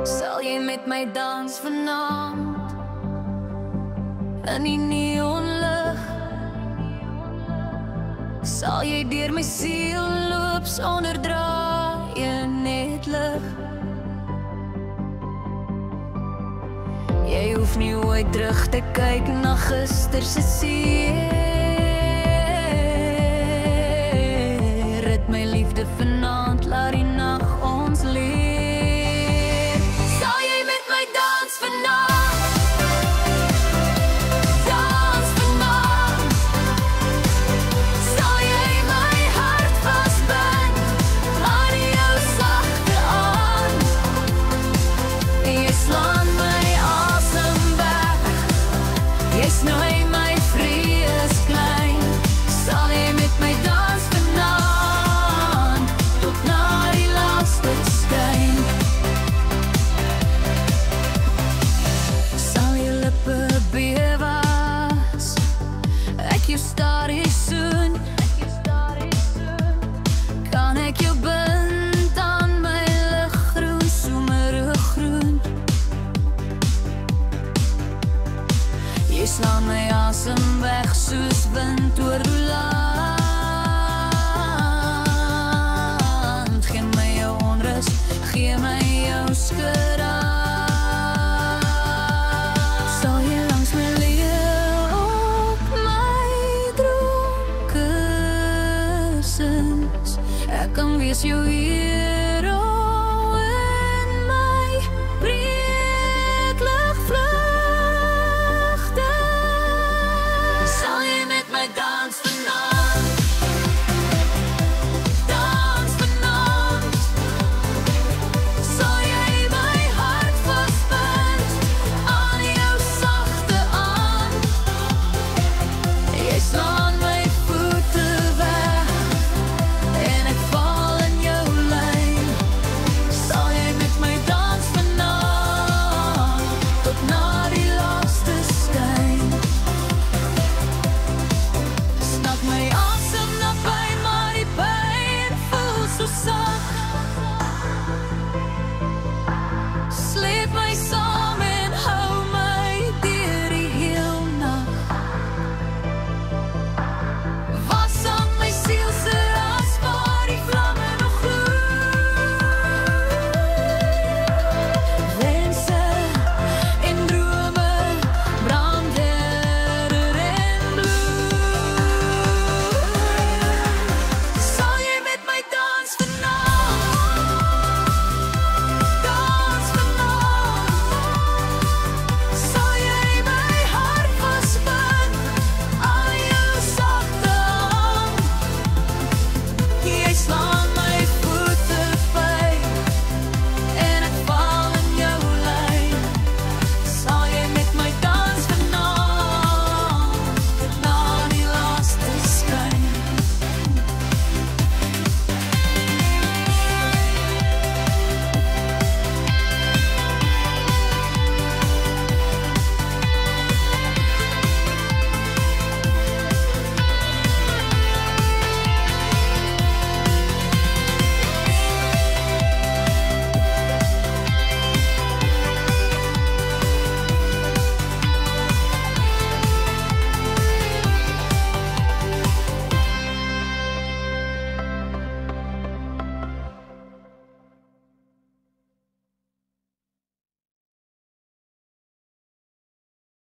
Sal jy met my dans vanaand in die neonlig? Sal jy deur my siel loop sonder draaie net lig? Jy hoef nie ooit terug te kyk na gister se see. Rit my liefde vanaand, laat die nag ons leer. Sal jy met my dans vanaand? Dans vanaand. Sal jy my hart vasbind aan jou sagte aan? Jy slaan my asem weg, jy snoei my vrees klein. Sal jy met my dans vanaand tot na die laaste skyn? Sal jou lippe bewe as ek jou stadig soen? Kan ek jou bind aan my liggroen somergroen? Jy slaan my asem weg soos wind oor land. Gee my jou onrus, gee my jou skud aan. Sal jy langs my leeu op my droomkussens? Ek kan wees jou hier